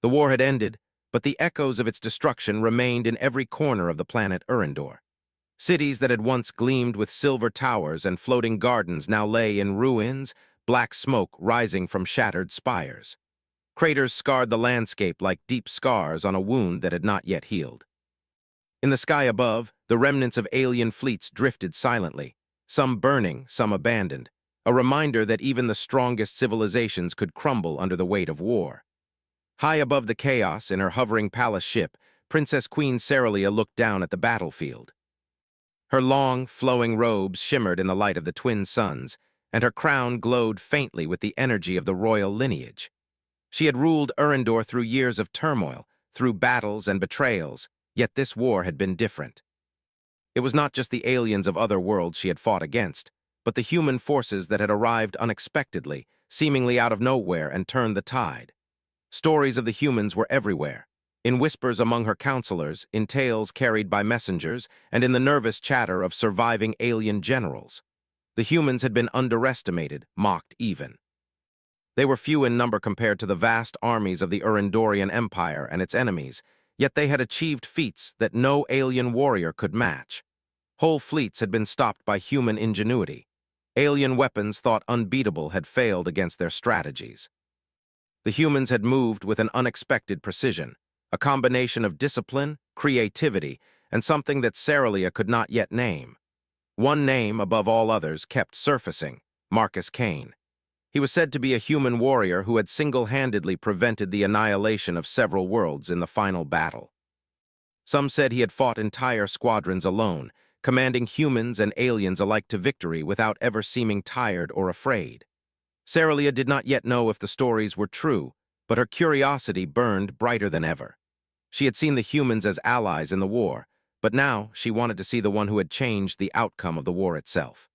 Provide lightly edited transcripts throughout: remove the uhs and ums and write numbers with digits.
The war had ended, but the echoes of its destruction remained in every corner of the planet Urindor. Cities that had once gleamed with silver towers and floating gardens now lay in ruins, black smoke rising from shattered spires. Craters scarred the landscape like deep scars on a wound that had not yet healed. In the sky above, the remnants of alien fleets drifted silently, some burning, some abandoned, a reminder that even the strongest civilizations could crumble under the weight of war. High above the chaos in her hovering palace ship, Princess Queen Cerelia looked down at the battlefield. Her long, flowing robes shimmered in the light of the twin suns, and her crown glowed faintly with the energy of the royal lineage. She had ruled Urindor through years of turmoil, through battles and betrayals, yet this war had been different. It was not just the aliens of other worlds she had fought against, but the human forces that had arrived unexpectedly, seemingly out of nowhere, and turned the tide. Stories of the humans were everywhere, in whispers among her counselors, in tales carried by messengers, and in the nervous chatter of surviving alien generals. The humans had been underestimated, mocked even. They were few in number compared to the vast armies of the Urindorian Empire and its enemies, yet they had achieved feats that no alien warrior could match. Whole fleets had been stopped by human ingenuity. Alien weapons thought unbeatable had failed against their strategies. The humans had moved with an unexpected precision, a combination of discipline, creativity, and something that Cerelia could not yet name. One name, above all others, kept surfacing: Marcus Kane. He was said to be a human warrior who had single-handedly prevented the annihilation of several worlds in the final battle. Some said he had fought entire squadrons alone, commanding humans and aliens alike to victory without ever seeming tired or afraid. Cerelia did not yet know if the stories were true, but her curiosity burned brighter than ever. She had seen the humans as allies in the war, but now she wanted to see the one who had changed the outcome of the war itself.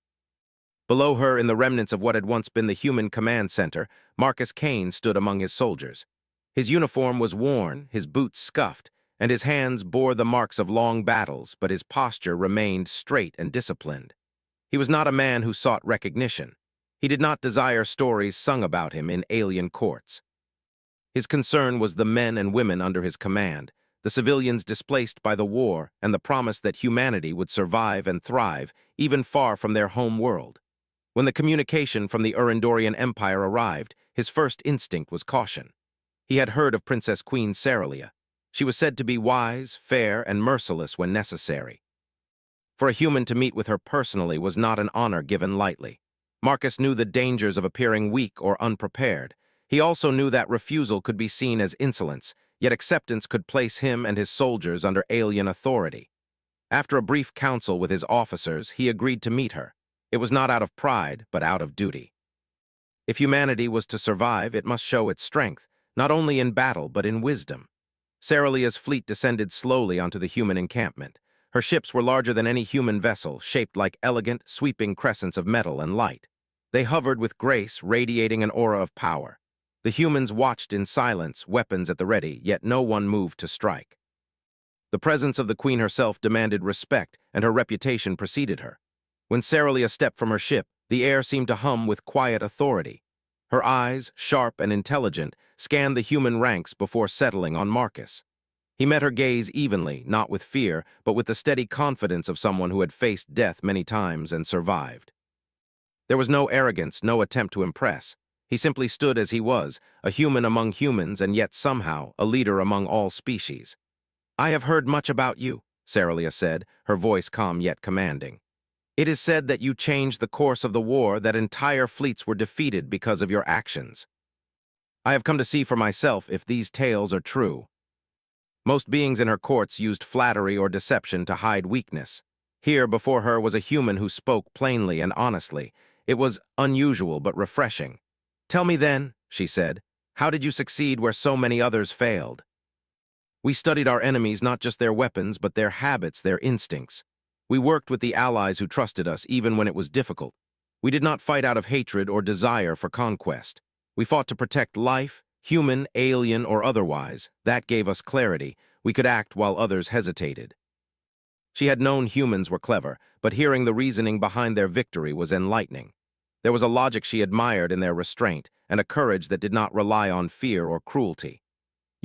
Below her, in the remnants of what had once been the human command center, Marcus Kane stood among his soldiers. His uniform was worn, his boots scuffed, and his hands bore the marks of long battles, but his posture remained straight and disciplined. He was not a man who sought recognition. He did not desire stories sung about him in alien courts. His concern was the men and women under his command, the civilians displaced by the war, and the promise that humanity would survive and thrive, even far from their home world. When the communication from the Urindorian Empire arrived, his first instinct was caution. He had heard of Princess Queen Cerelia. She was said to be wise, fair, and merciless when necessary. For a human to meet with her personally was not an honor given lightly. Marcus knew the dangers of appearing weak or unprepared. He also knew that refusal could be seen as insolence, yet acceptance could place him and his soldiers under alien authority. After a brief council with his officers, he agreed to meet her. It was not out of pride, but out of duty. If humanity was to survive, it must show its strength, not only in battle, but in wisdom. Cerelia's fleet descended slowly onto the human encampment. Her ships were larger than any human vessel, shaped like elegant, sweeping crescents of metal and light. They hovered with grace, radiating an aura of power. The humans watched in silence, weapons at the ready, yet no one moved to strike. The presence of the queen herself demanded respect, and her reputation preceded her. When Cerelia stepped from her ship, the air seemed to hum with quiet authority. Her eyes, sharp and intelligent, scanned the human ranks before settling on Marcus. He met her gaze evenly, not with fear, but with the steady confidence of someone who had faced death many times and survived. There was no arrogance, no attempt to impress. He simply stood as he was, a human among humans and yet somehow a leader among all species. "I have heard much about you," Cerelia said, her voice calm yet commanding. "It is said that you changed the course of the war, that entire fleets were defeated because of your actions. I have come to see for myself if these tales are true." Most beings in her courts used flattery or deception to hide weakness. Here, before her, was a human who spoke plainly and honestly. It was unusual but refreshing. "Tell me then," she said, "how did you succeed where so many others failed?" "We studied our enemies, not just their weapons, but their habits, their instincts. We worked with the allies who trusted us, even when it was difficult. We did not fight out of hatred or desire for conquest. We fought to protect life, human, alien, or otherwise. That gave us clarity. We could act while others hesitated." She had known humans were clever, but hearing the reasoning behind their victory was enlightening. There was a logic she admired in their restraint, and a courage that did not rely on fear or cruelty.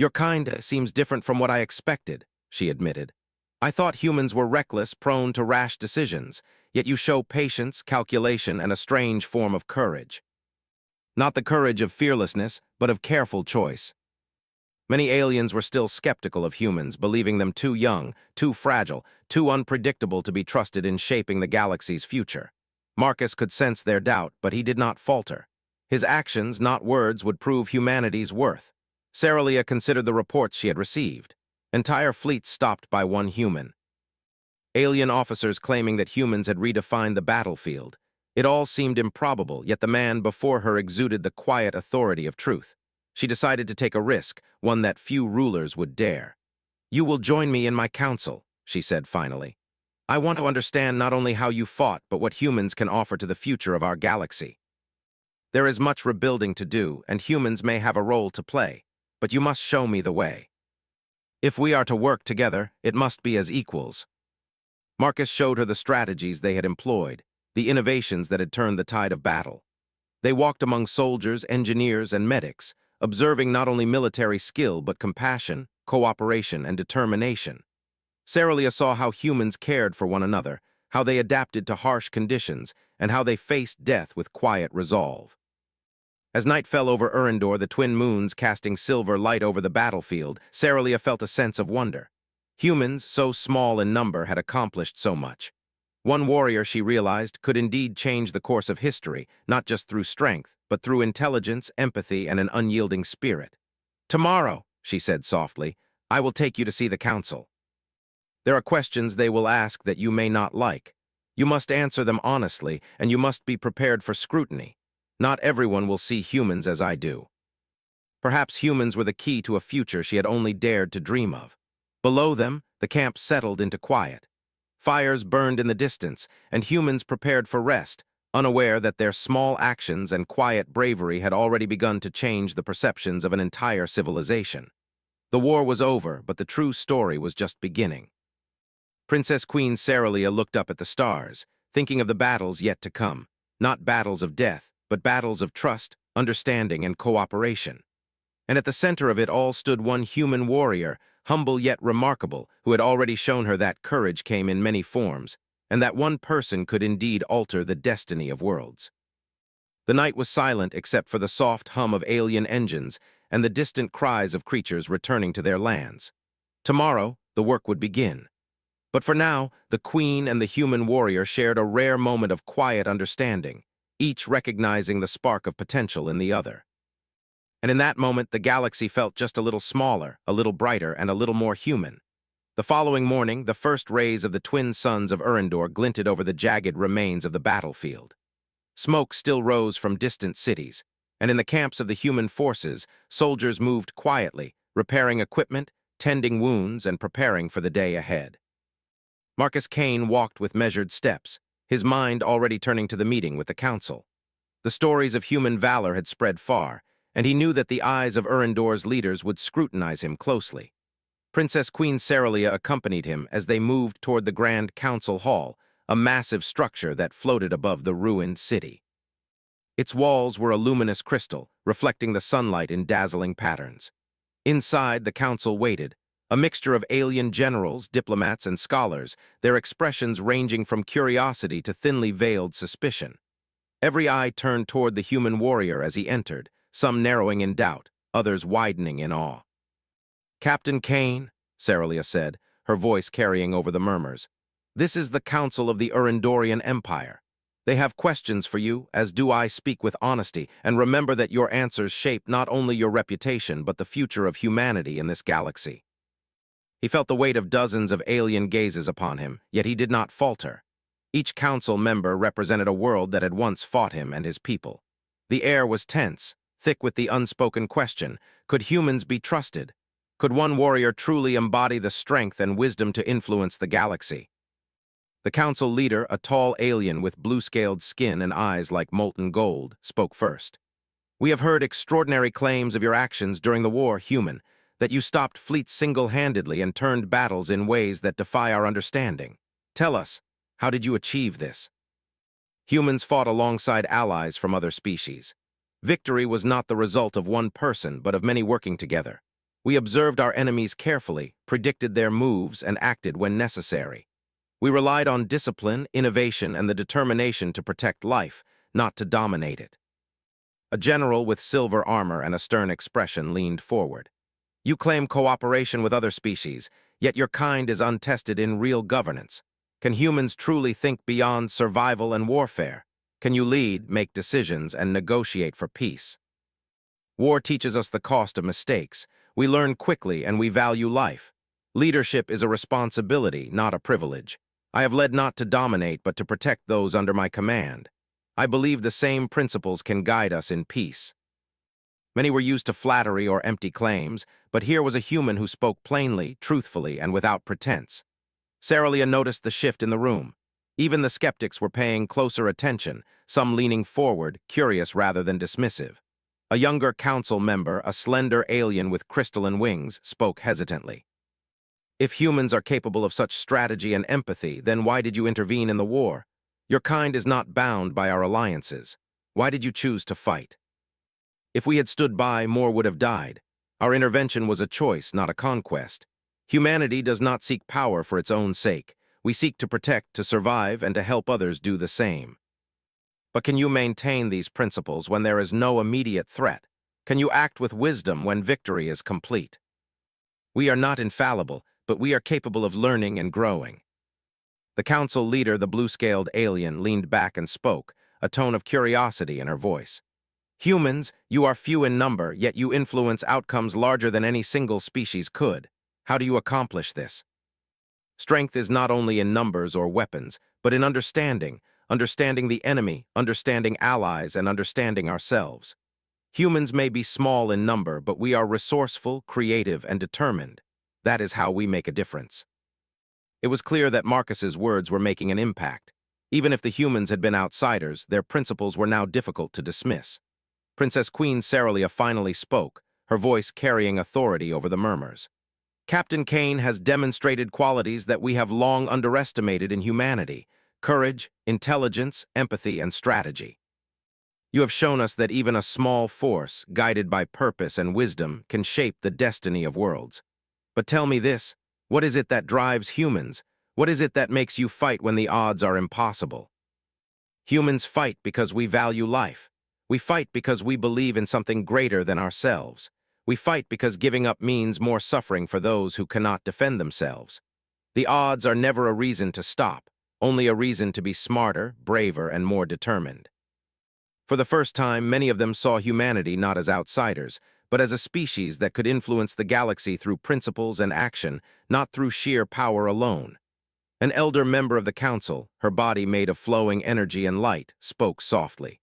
Your kind seems different from what I expected, she admitted. I thought humans were reckless, prone to rash decisions, yet you show patience, calculation, and a strange form of courage. Not the courage of fearlessness, but of careful choice. Many aliens were still skeptical of humans, believing them too young, too fragile, too unpredictable to be trusted in shaping the galaxy's future. Marcus could sense their doubt, but he did not falter. His actions, not words, would prove humanity's worth. Cerelia considered the reports she had received. Entire fleets stopped by one human. Alien officers claiming that humans had redefined the battlefield. It all seemed improbable, yet the man before her exuded the quiet authority of truth. She decided to take a risk, one that few rulers would dare. You will join me in my council, she said finally. I want to understand not only how you fought, but what humans can offer to the future of our galaxy. There is much rebuilding to do, and humans may have a role to play, but you must show me the way. If we are to work together, it must be as equals. Marcus showed her the strategies they had employed, the innovations that had turned the tide of battle. They walked among soldiers, engineers, and medics, observing not only military skill but compassion, cooperation, and determination. Cerelia saw how humans cared for one another, how they adapted to harsh conditions, and how they faced death with quiet resolve. As night fell over Erendor, the twin moons casting silver light over the battlefield, Cerelia felt a sense of wonder. Humans, so small in number, had accomplished so much. One warrior, she realized, could indeed change the course of history, not just through strength, but through intelligence, empathy, and an unyielding spirit. Tomorrow, she said softly, I will take you to see the council. There are questions they will ask that you may not like. You must answer them honestly, and you must be prepared for scrutiny. Not everyone will see humans as I do. Perhaps humans were the key to a future she had only dared to dream of. Below them, the camp settled into quiet. Fires burned in the distance, and humans prepared for rest, unaware that their small actions and quiet bravery had already begun to change the perceptions of an entire civilization. The war was over, but the true story was just beginning. Princess Queen Cerelia looked up at the stars, thinking of the battles yet to come, not battles of death, but battles of trust, understanding, and cooperation. And at the center of it all stood one human warrior, humble yet remarkable, who had already shown her that courage came in many forms, and that one person could indeed alter the destiny of worlds. The night was silent except for the soft hum of alien engines and the distant cries of creatures returning to their lands. Tomorrow, the work would begin. But for now, the queen and the human warrior shared a rare moment of quiet understanding, each recognizing the spark of potential in the other. And in that moment, the galaxy felt just a little smaller, a little brighter, and a little more human. The following morning, the first rays of the twin suns of Erendor glinted over the jagged remains of the battlefield. Smoke still rose from distant cities, and in the camps of the human forces, soldiers moved quietly, repairing equipment, tending wounds, and preparing for the day ahead. Marcus Kane walked with measured steps, his mind already turning to the meeting with the council. The stories of human valor had spread far, and he knew that the eyes of Erendor's leaders would scrutinize him closely. Princess Queen Cerelia accompanied him as they moved toward the Grand Council Hall, a massive structure that floated above the ruined city. Its walls were a luminous crystal, reflecting the sunlight in dazzling patterns. Inside, the council waited, a mixture of alien generals, diplomats, and scholars, their expressions ranging from curiosity to thinly veiled suspicion. Every eye turned toward the human warrior as he entered, some narrowing in doubt, others widening in awe. Captain Kane, Cerelia said, her voice carrying over the murmurs, this is the Council of the Erendorian Empire. They have questions for you, as do I. Speak with honesty, and remember that your answers shape not only your reputation but the future of humanity in this galaxy. He felt the weight of dozens of alien gazes upon him, yet he did not falter. Each council member represented a world that had once fought him and his people. The air was tense, thick with the unspoken question, could humans be trusted? Could one warrior truly embody the strength and wisdom to influence the galaxy? The council leader, a tall alien with blue-scaled skin and eyes like molten gold, spoke first. We have heard extraordinary claims of your actions during the war, human, that you stopped fleets single-handedly and turned battles in ways that defy our understanding. Tell us, how did you achieve this? Humans fought alongside allies from other species. Victory was not the result of one person, but of many working together. We observed our enemies carefully, predicted their moves, and acted when necessary. We relied on discipline, innovation, and the determination to protect life, not to dominate it. A general with silver armor and a stern expression leaned forward. You claim cooperation with other species, yet your kind is untested in real governance. Can humans truly think beyond survival and warfare? Can you lead, make decisions, and negotiate for peace? War teaches us the cost of mistakes. We learn quickly and we value life. Leadership is a responsibility, not a privilege. I have led not to dominate, but to protect those under my command. I believe the same principles can guide us in peace. Many were used to flattery or empty claims, but here was a human who spoke plainly, truthfully, and without pretense. Cerelia noticed the shift in the room. Even the skeptics were paying closer attention, some leaning forward, curious rather than dismissive. A younger council member, a slender alien with crystalline wings, spoke hesitantly. If humans are capable of such strategy and empathy, then why did you intervene in the war? Your kind is not bound by our alliances. Why did you choose to fight? If we had stood by, more would have died. Our intervention was a choice, not a conquest. Humanity does not seek power for its own sake. We seek to protect, to survive, and to help others do the same. But can you maintain these principles when there is no immediate threat? Can you act with wisdom when victory is complete? We are not infallible, but we are capable of learning and growing. The council leader, the blue-scaled alien, leaned back and spoke, a tone of curiosity in her voice. Humans, you are few in number, yet you influence outcomes larger than any single species could. How do you accomplish this? Strength is not only in numbers or weapons, but in understanding the enemy, understanding allies, and understanding ourselves. Humans may be small in number, but we are resourceful, creative, and determined. That is how we make a difference. It was clear that Marcus's words were making an impact. Even if the humans had been outsiders, their principles were now difficult to dismiss. Princess Queen Cerelia finally spoke, her voice carrying authority over the murmurs. Captain Kane has demonstrated qualities that we have long underestimated in humanity: courage, intelligence, empathy, and strategy. You have shown us that even a small force, guided by purpose and wisdom, can shape the destiny of worlds. But tell me this, what is it that drives humans? What is it that makes you fight when the odds are impossible? Humans fight because we value life. We fight because we believe in something greater than ourselves. We fight because giving up means more suffering for those who cannot defend themselves. The odds are never a reason to stop, only a reason to be smarter, braver, and more determined. For the first time, many of them saw humanity not as outsiders, but as a species that could influence the galaxy through principles and action, not through sheer power alone. An elder member of the council, her body made of flowing energy and light, spoke softly.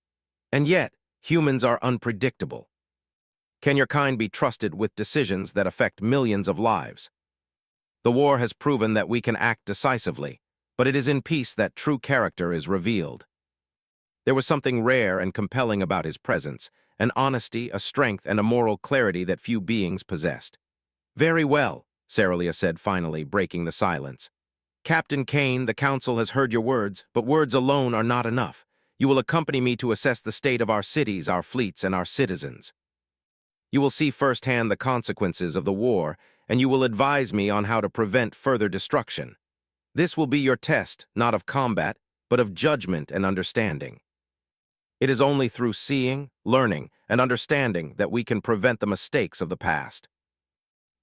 And yet, humans are unpredictable. Can your kind be trusted with decisions that affect millions of lives? The war has proven that we can act decisively, but it is in peace that true character is revealed. There was something rare and compelling about his presence, an honesty, a strength, and a moral clarity that few beings possessed. Very well, Cerelia said finally, breaking the silence. Captain Kane, the council has heard your words, but words alone are not enough. You will accompany me to assess the state of our cities, our fleets, and our citizens. You will see firsthand the consequences of the war, and you will advise me on how to prevent further destruction. This will be your test, not of combat, but of judgment and understanding. It is only through seeing, learning, and understanding that we can prevent the mistakes of the past.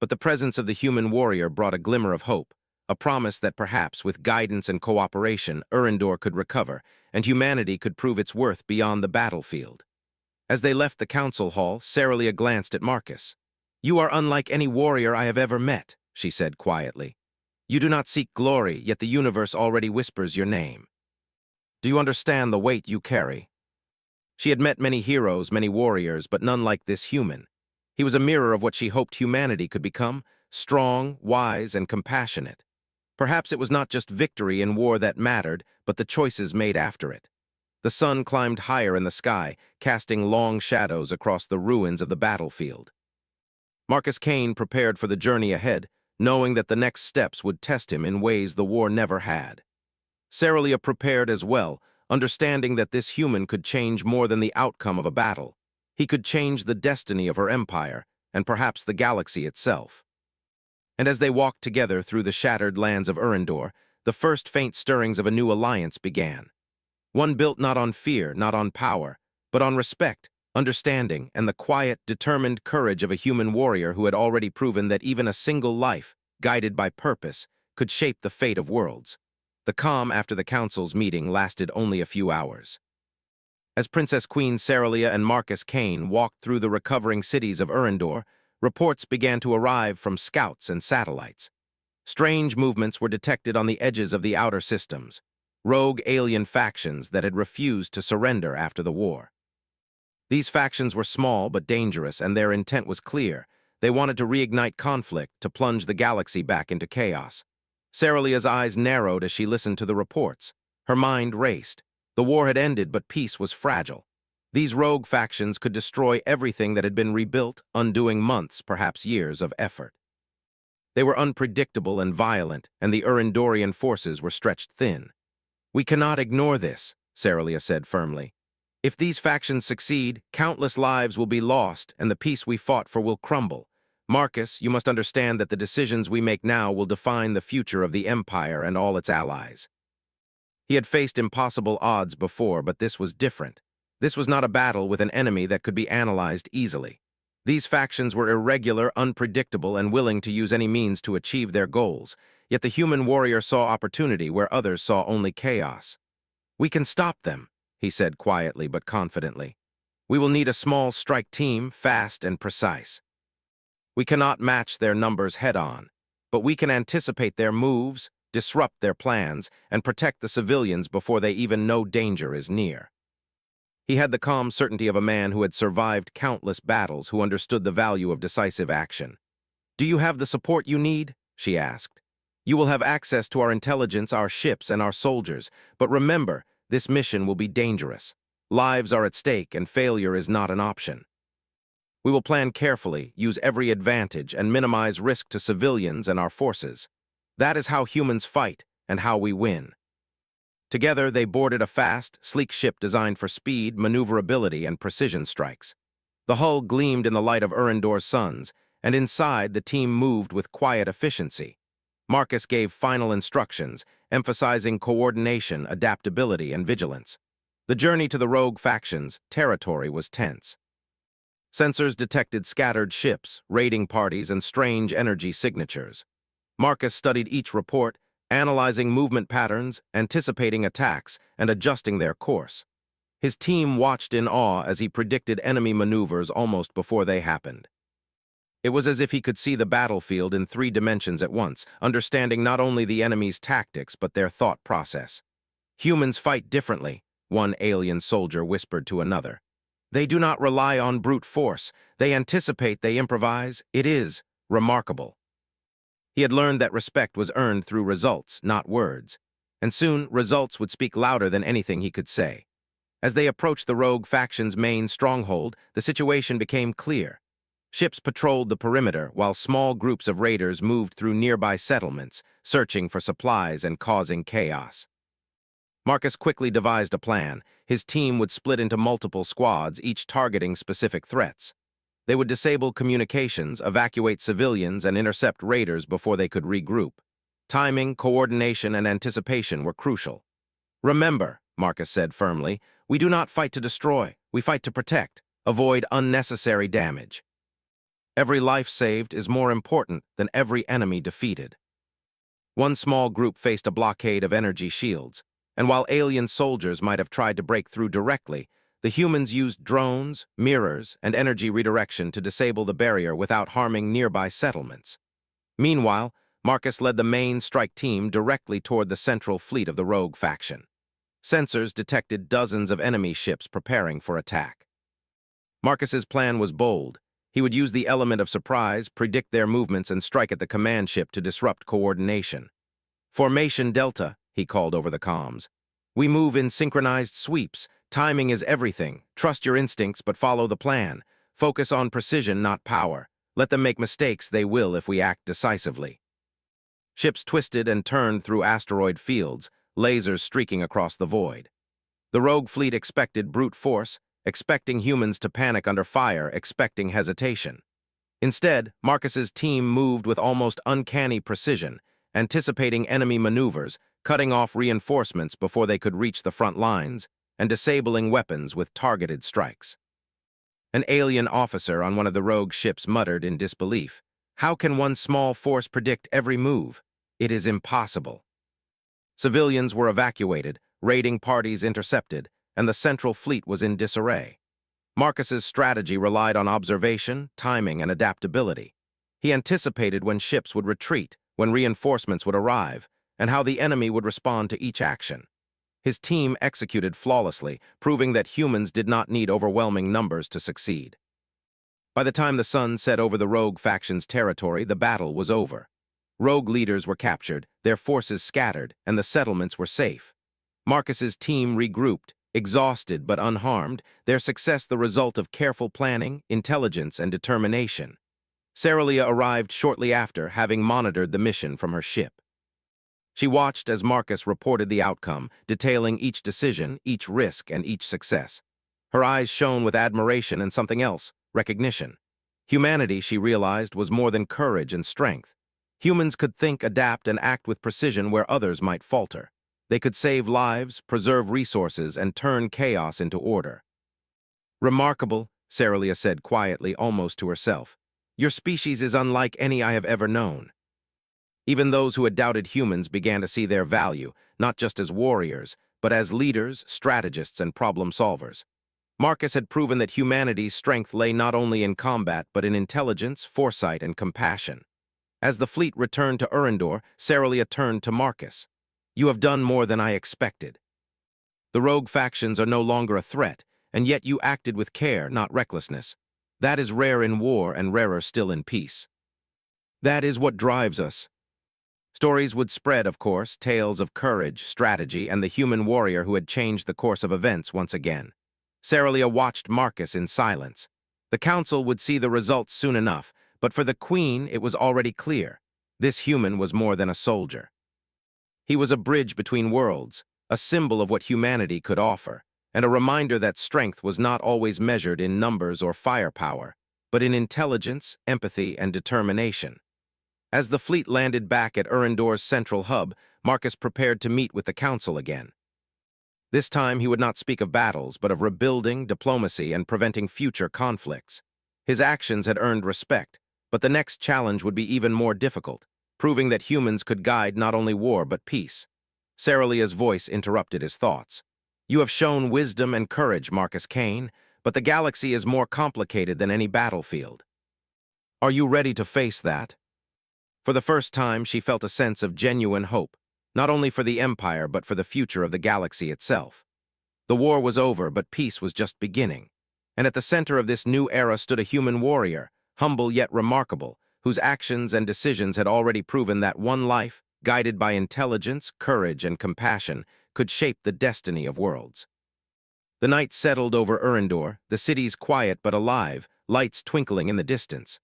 But the presence of the human warrior brought a glimmer of hope, a promise that perhaps with guidance and cooperation, Erendor could recover, and humanity could prove its worth beyond the battlefield. As they left the council hall, Cerelia glanced at Marcus. "You are unlike any warrior I have ever met," she said quietly. "You do not seek glory, yet the universe already whispers your name. Do you understand the weight you carry?" She had met many heroes, many warriors, but none like this human. He was a mirror of what she hoped humanity could become: strong, wise, and compassionate. Perhaps it was not just victory in war that mattered, but the choices made after it. The sun climbed higher in the sky, casting long shadows across the ruins of the battlefield. Marcus Kane prepared for the journey ahead, knowing that the next steps would test him in ways the war never had. Cerelia prepared as well, understanding that this human could change more than the outcome of a battle. He could change the destiny of her empire, and perhaps the galaxy itself. And as they walked together through the shattered lands of Urindor, the first faint stirrings of a new alliance began. One built not on fear, not on power, but on respect, understanding, and the quiet, determined courage of a human warrior who had already proven that even a single life, guided by purpose, could shape the fate of worlds. The calm after the council's meeting lasted only a few hours. As Princess Queen Cerelia and Marcus Kane walked through the recovering cities of Urindor, reports began to arrive from scouts and satellites. Strange movements were detected on the edges of the outer systems, rogue alien factions that had refused to surrender after the war. These factions were small but dangerous, and their intent was clear. They wanted to reignite conflict, to plunge the galaxy back into chaos. Cerelia's eyes narrowed as she listened to the reports. Her mind raced. The war had ended, but peace was fragile. These rogue factions could destroy everything that had been rebuilt, undoing months, perhaps years, of effort. They were unpredictable and violent, and the Urindorian forces were stretched thin. "We cannot ignore this," Cerelia said firmly. "If these factions succeed, countless lives will be lost, and the peace we fought for will crumble. Marcus, you must understand that the decisions we make now will define the future of the Empire and all its allies." He had faced impossible odds before, but this was different. This was not a battle with an enemy that could be analyzed easily. These factions were irregular, unpredictable, and willing to use any means to achieve their goals. Yet the human warrior saw opportunity where others saw only chaos. "We can stop them," he said quietly but confidently. "We will need a small strike team, fast and precise. We cannot match their numbers head-on, but we can anticipate their moves, disrupt their plans, and protect the civilians before they even know danger is near." He had the calm certainty of a man who had survived countless battles, who understood the value of decisive action. "Do you have the support you need?" she asked. "You will have access to our intelligence, our ships, and our soldiers, but remember, this mission will be dangerous. Lives are at stake, and failure is not an option. We will plan carefully, use every advantage, and minimize risk to civilians and our forces. That is how humans fight, and how we win." Together, they boarded a fast, sleek ship designed for speed, maneuverability, and precision strikes. The hull gleamed in the light of Urindor's suns, and inside, the team moved with quiet efficiency. Marcus gave final instructions, emphasizing coordination, adaptability, and vigilance. The journey to the rogue factions' territory was tense. Sensors detected scattered ships, raiding parties, and strange energy signatures. Marcus studied each report, analyzing movement patterns, anticipating attacks, and adjusting their course. His team watched in awe as he predicted enemy maneuvers almost before they happened. It was as if he could see the battlefield in 3 dimensions at once, understanding not only the enemy's tactics but their thought process. "Humans fight differently," one alien soldier whispered to another. "They do not rely on brute force. They anticipate, they improvise. It is remarkable." He had learned that respect was earned through results, not words. And soon, results would speak louder than anything he could say. As they approached the rogue faction's main stronghold, the situation became clear. Ships patrolled the perimeter, while small groups of raiders moved through nearby settlements, searching for supplies and causing chaos. Marcus quickly devised a plan. His team would split into multiple squads, each targeting specific threats. They would disable communications, evacuate civilians, and intercept raiders before they could regroup. Timing, coordination, and anticipation were crucial. "Remember," Marcus said firmly, "we do not fight to destroy, we fight to protect, avoid unnecessary damage. Every life saved is more important than every enemy defeated." One small group faced a blockade of energy shields, and while alien soldiers might have tried to break through directly, the humans used drones, mirrors, and energy redirection to disable the barrier without harming nearby settlements. Meanwhile, Marcus led the main strike team directly toward the central fleet of the rogue faction. Sensors detected dozens of enemy ships preparing for attack. Marcus's plan was bold. He would use the element of surprise, predict their movements, and strike at the command ship to disrupt coordination. "Formation Delta," he called over the comms. "We move in synchronized sweeps. Timing is everything. Trust your instincts, but follow the plan. Focus on precision, not power. Let them make mistakes, they will if we act decisively." Ships twisted and turned through asteroid fields, lasers streaking across the void. The rogue fleet expected brute force, expecting humans to panic under fire, expecting hesitation. Instead, Marcus's team moved with almost uncanny precision, anticipating enemy maneuvers, cutting off reinforcements before they could reach the front lines, and disabling weapons with targeted strikes. An alien officer on one of the rogue ships muttered in disbelief, "How can one small force predict every move? It is impossible." Civilians were evacuated, raiding parties intercepted, and the central fleet was in disarray. Marcus's strategy relied on observation, timing, and adaptability. He anticipated when ships would retreat, when reinforcements would arrive, and how the enemy would respond to each action. His team executed flawlessly, proving that humans did not need overwhelming numbers to succeed. By the time the sun set over the rogue faction's territory, the battle was over. Rogue leaders were captured, their forces scattered, and the settlements were safe. Marcus's team regrouped, exhausted but unharmed, their success the result of careful planning, intelligence, and determination. Cerelia arrived shortly after, having monitored the mission from her ship. She watched as Marcus reported the outcome, detailing each decision, each risk, and each success. Her eyes shone with admiration and something else, recognition. Humanity, she realized, was more than courage and strength. Humans could think, adapt, and act with precision where others might falter. They could save lives, preserve resources, and turn chaos into order. "Remarkable," Cerelia said quietly, almost to herself. "Your species is unlike any I have ever known." Even those who had doubted humans began to see their value, not just as warriors, but as leaders, strategists, and problem solvers. Marcus had proven that humanity's strength lay not only in combat, but in intelligence, foresight, and compassion. As the fleet returned to Urindor, Cerelia turned to Marcus. "You have done more than I expected. The rogue factions are no longer a threat, and yet you acted with care, not recklessness. That is rare in war and rarer still in peace. That is what drives us." Stories would spread, of course, tales of courage, strategy, and the human warrior who had changed the course of events once again. Cerelia watched Marcus in silence. The council would see the results soon enough, but for the queen it was already clear. This human was more than a soldier. He was a bridge between worlds, a symbol of what humanity could offer, and a reminder that strength was not always measured in numbers or firepower, but in intelligence, empathy, and determination. As the fleet landed back at Urindor's central hub, Marcus prepared to meet with the council again. This time he would not speak of battles, but of rebuilding, diplomacy, and preventing future conflicts. His actions had earned respect, but the next challenge would be even more difficult, proving that humans could guide not only war but peace. Cerelia's voice interrupted his thoughts. "You have shown wisdom and courage, Marcus Kane, but the galaxy is more complicated than any battlefield. Are you ready to face that?" For the first time, she felt a sense of genuine hope, not only for the Empire but for the future of the galaxy itself. The war was over, but peace was just beginning. And at the center of this new era stood a human warrior, humble yet remarkable, whose actions and decisions had already proven that one life, guided by intelligence, courage, and compassion, could shape the destiny of worlds. The night settled over Urindor, the city's quiet but alive, lights twinkling in the distance.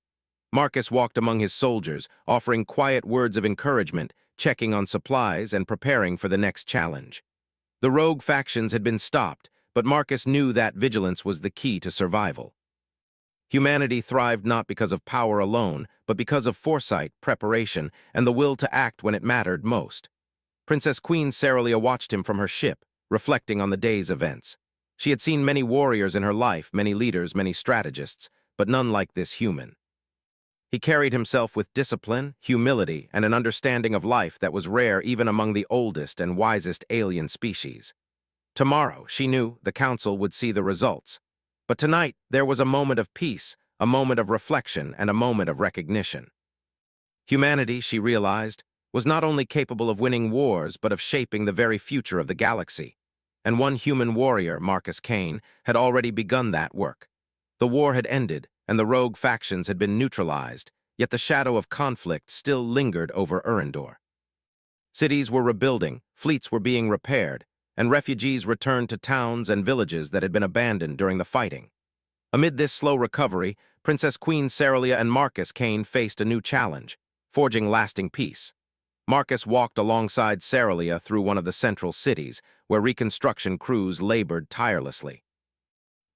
Marcus walked among his soldiers, offering quiet words of encouragement, checking on supplies, and preparing for the next challenge. The rogue factions had been stopped, but Marcus knew that vigilance was the key to survival. Humanity thrived not because of power alone, but because of foresight, preparation, and the will to act when it mattered most. Princess Queen Cerelia watched him from her ship, reflecting on the day's events. She had seen many warriors in her life, many leaders, many strategists, but none like this human. He carried himself with discipline, humility, and an understanding of life that was rare even among the oldest and wisest alien species. Tomorrow, she knew, the council would see the results. But tonight, there was a moment of peace, a moment of reflection, and a moment of recognition. Humanity, she realized, was not only capable of winning wars, but of shaping the very future of the galaxy. And one human warrior, Marcus Kane, had already begun that work. The war had ended, and the rogue factions had been neutralized, yet the shadow of conflict still lingered over Urindor. Cities were rebuilding, fleets were being repaired, and refugees returned to towns and villages that had been abandoned during the fighting. Amid this slow recovery, Princess Queen Cerelia and Marcus Kane faced a new challenge, forging lasting peace. Marcus walked alongside Cerelia through one of the central cities, where reconstruction crews labored tirelessly.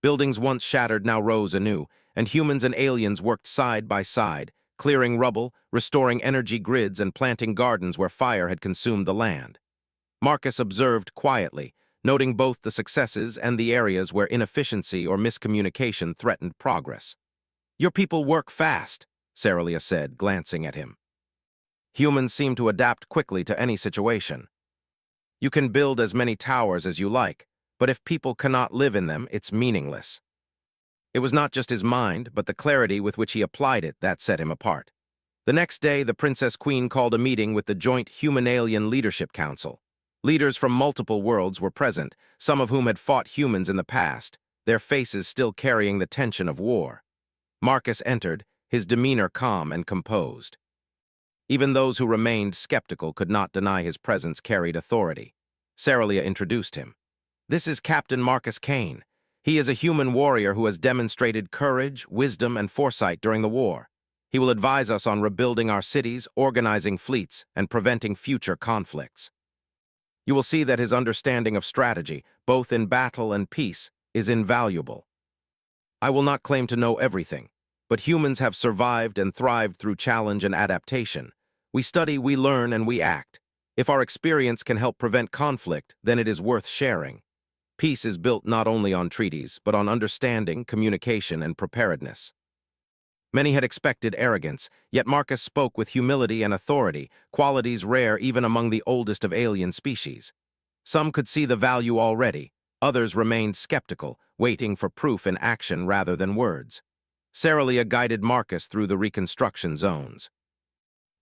Buildings once shattered now rose anew, and humans and aliens worked side by side, clearing rubble, restoring energy grids, and planting gardens where fire had consumed the land. Marcus observed quietly, noting both the successes and the areas where inefficiency or miscommunication threatened progress. "Your people work fast," Cerelia said, glancing at him. "Humans seem to adapt quickly to any situation. You can build as many towers as you like, but if people cannot live in them, it's meaningless." It was not just his mind, but the clarity with which he applied it that set him apart. The next day, the Princess Queen called a meeting with the joint Human-Alien Leadership Council. Leaders from multiple worlds were present, some of whom had fought humans in the past, their faces still carrying the tension of war. Marcus entered, his demeanor calm and composed. Even those who remained skeptical could not deny his presence carried authority. Cerelia introduced him. "This is Captain Marcus Kane. He is a human warrior who has demonstrated courage, wisdom, and foresight during the war. He will advise us on rebuilding our cities, organizing fleets, and preventing future conflicts. You will see that his understanding of strategy, both in battle and peace, is invaluable. I will not claim to know everything, but humans have survived and thrived through challenge and adaptation. We study, we learn, and we act. If our experience can help prevent conflict, then it is worth sharing. Peace is built not only on treaties, but on understanding, communication, and preparedness." Many had expected arrogance, yet Marcus spoke with humility and authority, qualities rare even among the oldest of alien species. Some could see the value already, others remained skeptical, waiting for proof in action rather than words. Cerelia guided Marcus through the reconstruction zones.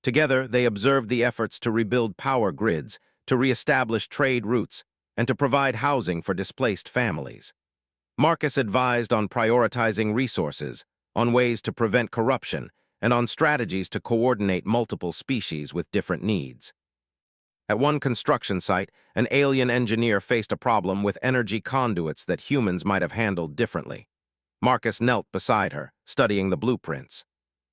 Together, they observed the efforts to rebuild power grids, to reestablish trade routes, and to provide housing for displaced families. Marcus advised on prioritizing resources, on ways to prevent corruption, and on strategies to coordinate multiple species with different needs. At one construction site, an alien engineer faced a problem with energy conduits that humans might have handled differently. Marcus knelt beside her, studying the blueprints.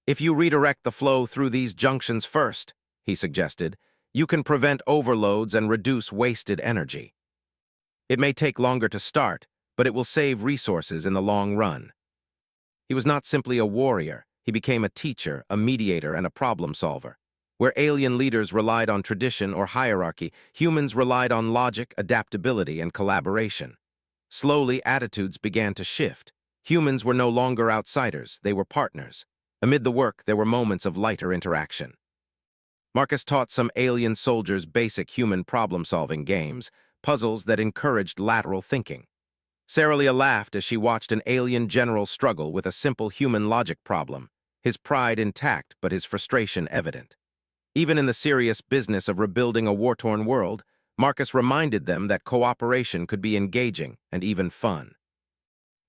"If you redirect the flow through these junctions first," he suggested, "you can prevent overloads and reduce wasted energy. It may take longer to start, but it will save resources in the long run." He was not simply a warrior, he became a teacher, a mediator, and a problem solver. Where alien leaders relied on tradition or hierarchy, humans relied on logic, adaptability, and collaboration. Slowly, attitudes began to shift. Humans were no longer outsiders, they were partners. Amid the work, there were moments of lighter interaction. Marcus taught some alien soldiers basic human problem-solving games, puzzles that encouraged lateral thinking. Cerelia laughed as she watched an alien general struggle with a simple human logic problem, his pride intact but his frustration evident. Even in the serious business of rebuilding a war-torn world, Marcus reminded them that cooperation could be engaging and even fun.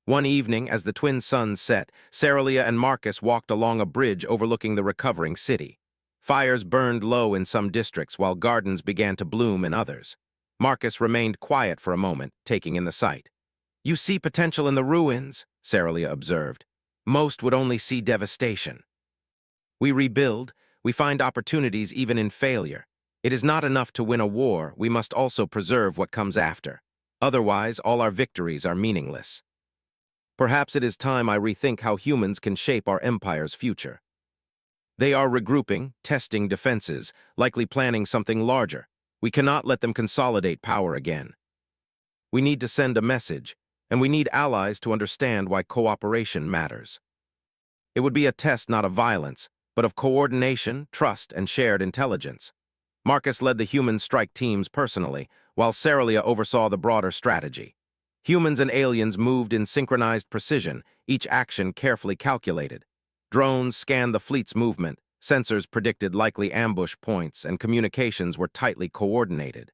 One evening, as the twin suns set, Cerelia and Marcus walked along a bridge overlooking the recovering city. Fires burned low in some districts while gardens began to bloom in others. Marcus remained quiet for a moment, taking in the sight. "You see potential in the ruins," Cerelia observed. "Most would only see devastation. We rebuild, we find opportunities even in failure. It is not enough to win a war, we must also preserve what comes after. Otherwise, all our victories are meaningless. Perhaps it is time I rethink how humans can shape our empire's future." They are regrouping, testing defenses, likely planning something larger. We cannot let them consolidate power again. We need to send a message, and we need allies to understand why cooperation matters. It would be a test not of violence, but of coordination, trust, and shared intelligence. Marcus led the human strike teams personally, while Cerelia oversaw the broader strategy. Humans and aliens moved in synchronized precision, each action carefully calculated. Drones scanned the fleet's movement, sensors predicted likely ambush points, and communications were tightly coordinated.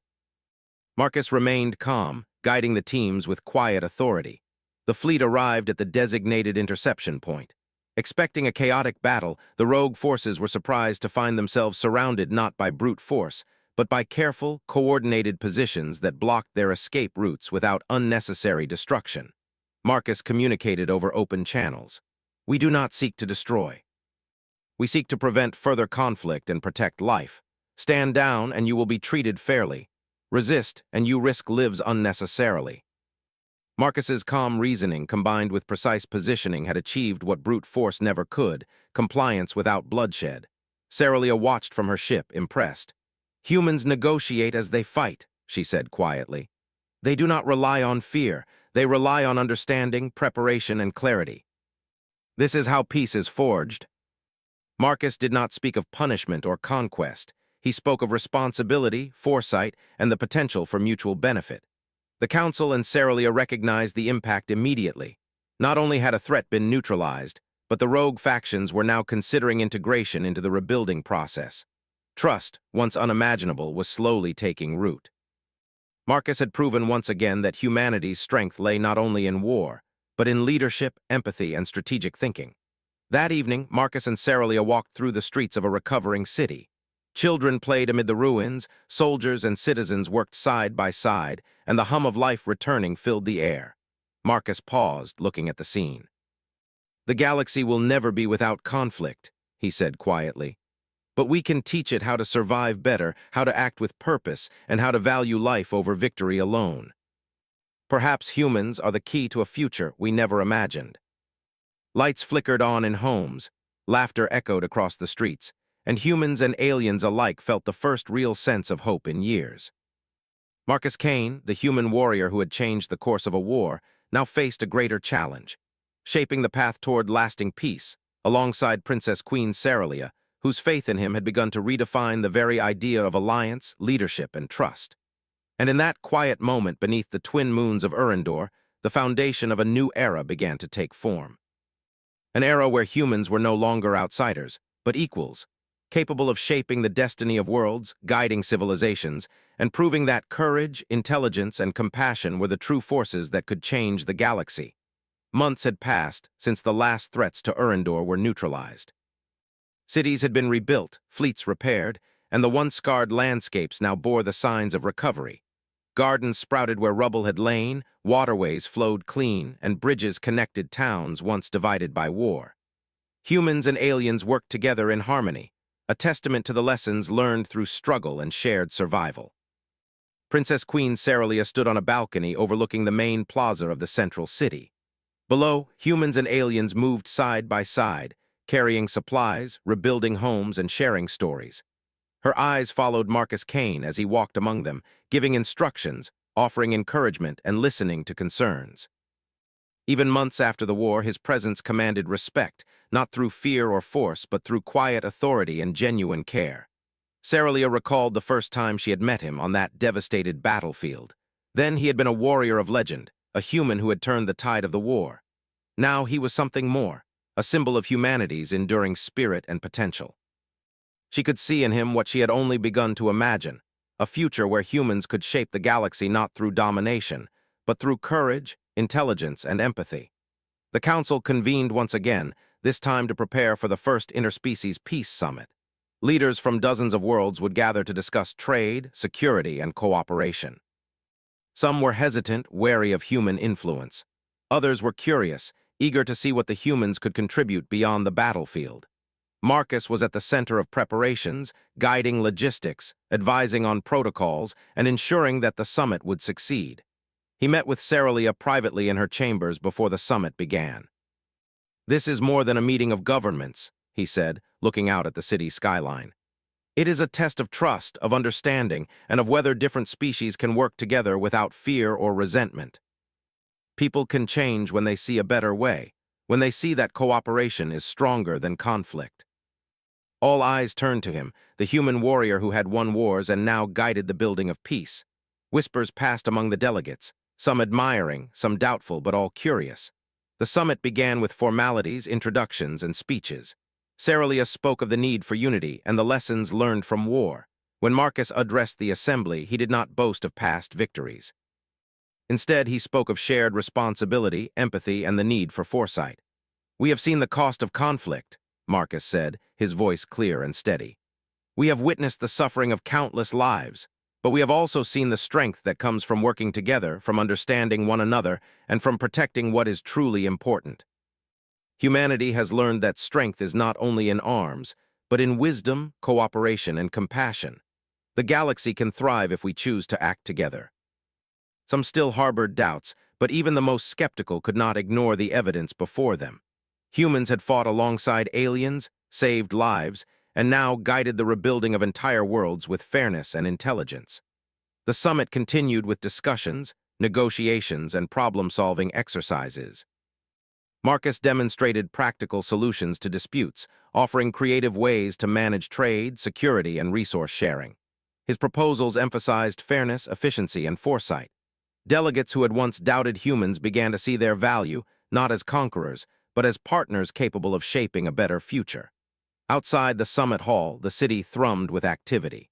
Marcus remained calm, guiding the teams with quiet authority. The fleet arrived at the designated interception point. Expecting a chaotic battle, the rogue forces were surprised to find themselves surrounded not by brute force, but by careful, coordinated positions that blocked their escape routes without unnecessary destruction. Marcus communicated over open channels. "We do not seek to destroy. We seek to prevent further conflict and protect life. Stand down and you will be treated fairly. Resist and you risk lives unnecessarily." Marcus's calm reasoning combined with precise positioning had achieved what brute force never could, compliance without bloodshed. Cerelia watched from her ship, impressed. "Humans negotiate as they fight," she said quietly. "They do not rely on fear. They rely on understanding, preparation, and clarity. This is how peace is forged." Marcus did not speak of punishment or conquest. He spoke of responsibility, foresight, and the potential for mutual benefit. The Council and Cerelia recognized the impact immediately. Not only had a threat been neutralized, but the rogue factions were now considering integration into the rebuilding process. Trust, once unimaginable, was slowly taking root. Marcus had proven once again that humanity's strength lay not only in war, but in leadership, empathy, and strategic thinking. That evening, Marcus and Cerelia walked through the streets of a recovering city. Children played amid the ruins, soldiers and citizens worked side by side, and the hum of life returning filled the air. Marcus paused, looking at the scene. "The galaxy will never be without conflict," he said quietly. "But we can teach it how to survive better, how to act with purpose, and how to value life over victory alone. Perhaps humans are the key to a future we never imagined." Lights flickered on in homes, laughter echoed across the streets, and humans and aliens alike felt the first real sense of hope in years. Marcus Kane, the human warrior who had changed the course of a war, now faced a greater challenge, shaping the path toward lasting peace, alongside Princess Queen Cerelia, whose faith in him had begun to redefine the very idea of alliance, leadership, and trust. And in that quiet moment beneath the twin moons of Urindor, the foundation of a new era began to take form. An era where humans were no longer outsiders, but equals, capable of shaping the destiny of worlds, guiding civilizations, and proving that courage, intelligence, and compassion were the true forces that could change the galaxy. Months had passed since the last threats to Urindor were neutralized. Cities had been rebuilt, fleets repaired, and the once scarred landscapes now bore the signs of recovery. Gardens sprouted where rubble had lain, waterways flowed clean, and bridges connected towns once divided by war. Humans and aliens worked together in harmony, a testament to the lessons learned through struggle and shared survival. Princess Queen Cerelia stood on a balcony overlooking the main plaza of the central city. Below, humans and aliens moved side by side, carrying supplies, rebuilding homes, and sharing stories. Her eyes followed Marcus Kane as he walked among them, giving instructions, offering encouragement, and listening to concerns. Even months after the war, his presence commanded respect, not through fear or force, but through quiet authority and genuine care. Cerelia recalled the first time she had met him on that devastated battlefield. Then he had been a warrior of legend, a human who had turned the tide of the war. Now he was something more, a symbol of humanity's enduring spirit and potential. She could see in him what she had only begun to imagine, a future where humans could shape the galaxy not through domination, but through courage, intelligence, and empathy. The Council convened once again, this time to prepare for the first Interspecies Peace Summit. Leaders from dozens of worlds would gather to discuss trade, security, and cooperation. Some were hesitant, wary of human influence. Others were curious, eager to see what the humans could contribute beyond the battlefield. Marcus was at the center of preparations, guiding logistics, advising on protocols, and ensuring that the summit would succeed. He met with Cerelia privately in her chambers before the summit began. "This is more than a meeting of governments," he said, looking out at the city skyline. "It is a test of trust, of understanding, and of whether different species can work together without fear or resentment. People can change when they see a better way, when they see that cooperation is stronger than conflict." All eyes turned to him, the human warrior who had won wars and now guided the building of peace. Whispers passed among the delegates, some admiring, some doubtful, but all curious. The summit began with formalities, introductions, and speeches. Cerelia spoke of the need for unity and the lessons learned from war. When Marcus addressed the assembly, he did not boast of past victories. Instead, he spoke of shared responsibility, empathy, and the need for foresight. "We have seen the cost of conflict," Marcus said, his voice clear and steady. "We have witnessed the suffering of countless lives, but we have also seen the strength that comes from working together, from understanding one another, and from protecting what is truly important. Humanity has learned that strength is not only in arms, but in wisdom, cooperation, and compassion. The galaxy can thrive if we choose to act together." Some still harbored doubts, but even the most skeptical could not ignore the evidence before them. Humans had fought alongside aliens, saved lives, and now guided the rebuilding of entire worlds with fairness and intelligence. The summit continued with discussions, negotiations, and problem-solving exercises. Marcus demonstrated practical solutions to disputes, offering creative ways to manage trade, security, and resource sharing. His proposals emphasized fairness, efficiency, and foresight. Delegates who had once doubted humans began to see their value, not as conquerors, but as partners capable of shaping a better future. Outside the summit hall, the city thrummed with activity.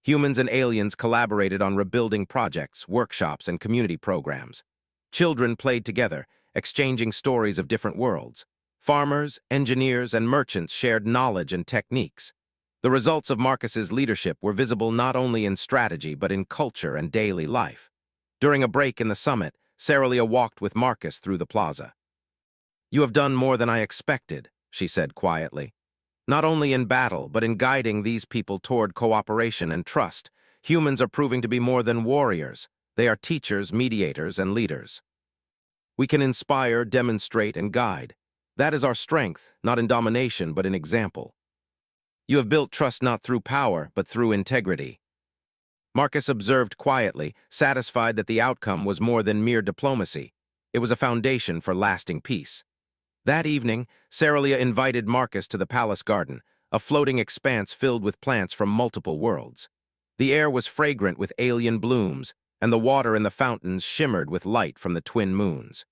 Humans and aliens collaborated on rebuilding projects, workshops, and community programs. Children played together, exchanging stories of different worlds. Farmers, engineers, and merchants shared knowledge and techniques. The results of Marcus's leadership were visible not only in strategy but in culture and daily life. During a break in the summit, Cerelia walked with Marcus through the plaza. "You have done more than I expected," she said quietly. "Not only in battle, but in guiding these people toward cooperation and trust. Humans are proving to be more than warriors. They are teachers, mediators, and leaders. We can inspire, demonstrate, and guide. That is our strength, not in domination, but in example. You have built trust not through power, but through integrity." Marcus observed quietly, satisfied that the outcome was more than mere diplomacy. It was a foundation for lasting peace. That evening, Cerelia invited Marcus to the palace garden, a floating expanse filled with plants from multiple worlds. The air was fragrant with alien blooms, and the water in the fountains shimmered with light from the twin moons.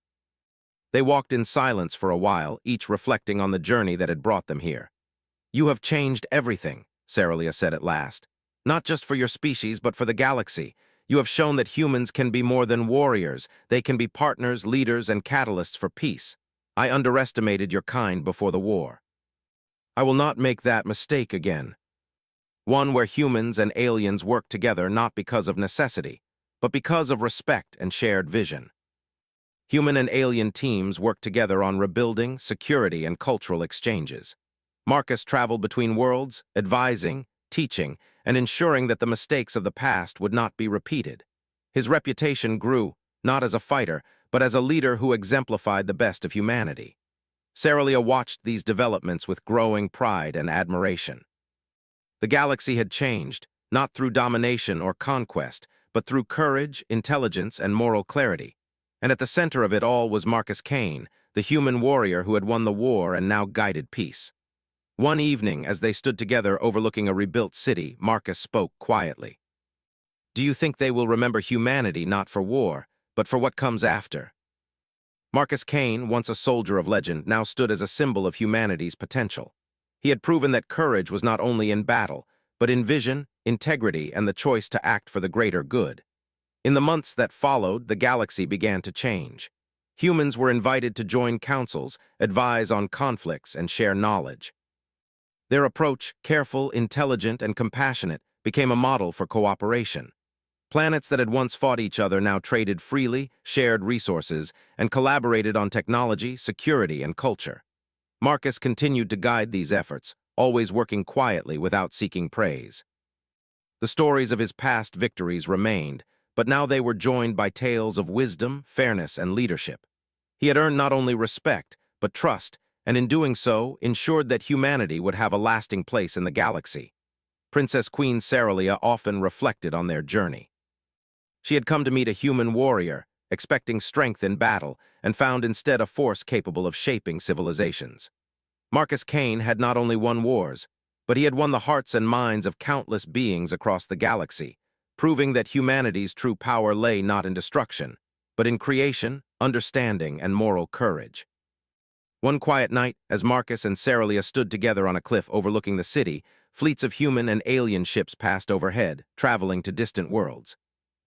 They walked in silence for a while, each reflecting on the journey that had brought them here. "You have changed everything," Cerelia said at last. "Not just for your species, but for the galaxy. You have shown that humans can be more than warriors. They can be partners, leaders, and catalysts for peace. I underestimated your kind before the war. I will not make that mistake again. One where humans and aliens work together not because of necessity, but because of respect and shared vision." Human and alien teams work together on rebuilding, security, and cultural exchanges. Marcus traveled between worlds, advising, teaching, and ensuring that the mistakes of the past would not be repeated. His reputation grew, not as a fighter, but as a leader who exemplified the best of humanity. Cerelia watched these developments with growing pride and admiration. The galaxy had changed, not through domination or conquest, but through courage, intelligence, and moral clarity. And at the center of it all was Marcus Kane, the human warrior who had won the war and now guided peace. One evening, as they stood together overlooking a rebuilt city, Marcus spoke quietly. "Do you think they will remember humanity not for war, but for what comes after?" Marcus Kane, once a soldier of legend, now stood as a symbol of humanity's potential. He had proven that courage was not only in battle, but in vision, integrity, and the choice to act for the greater good. In the months that followed, the galaxy began to change. Humans were invited to join councils, advise on conflicts, and share knowledge. Their approach, careful, intelligent, and compassionate, became a model for cooperation. Planets that had once fought each other now traded freely, shared resources, and collaborated on technology, security, and culture. Marcus continued to guide these efforts, always working quietly without seeking praise. The stories of his past victories remained, but now they were joined by tales of wisdom, fairness, and leadership. He had earned not only respect, but trust, and in doing so, ensured that humanity would have a lasting place in the galaxy. Princess Queen Cerelia often reflected on their journey. She had come to meet a human warrior, expecting strength in battle, and found instead a force capable of shaping civilizations. Marcus Kane had not only won wars, but he had won the hearts and minds of countless beings across the galaxy, proving that humanity's true power lay not in destruction, but in creation, understanding, and moral courage. One quiet night, as Marcus and Cerelia stood together on a cliff overlooking the city, fleets of human and alien ships passed overhead, traveling to distant worlds.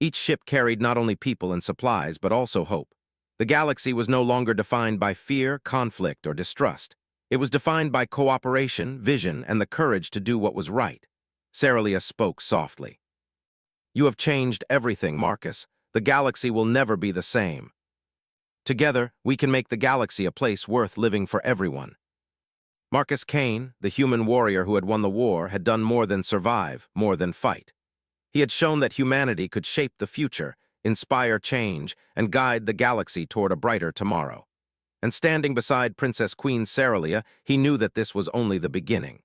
Each ship carried not only people and supplies, but also hope. The galaxy was no longer defined by fear, conflict, or distrust. It was defined by cooperation, vision, and the courage to do what was right. Cerelia spoke softly. "You have changed everything, Marcus. The galaxy will never be the same. Together, we can make the galaxy a place worth living for everyone." Marcus Kane, the human warrior who had won the war, had done more than survive, more than fight. He had shown that humanity could shape the future, inspire change, and guide the galaxy toward a brighter tomorrow. And standing beside Princess Queen Ceralia, he knew that this was only the beginning.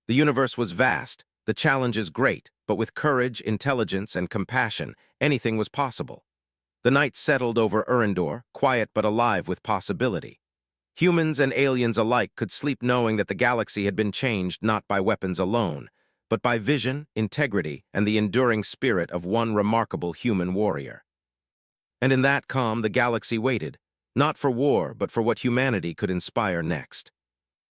The universe was vast, the challenges great, but with courage, intelligence, and compassion, anything was possible. The night settled over Erendor, quiet but alive with possibility. Humans and aliens alike could sleep knowing that the galaxy had been changed not by weapons alone, but by vision, integrity, and the enduring spirit of one remarkable human warrior. And in that calm, the galaxy waited, not for war, but for what humanity could inspire next.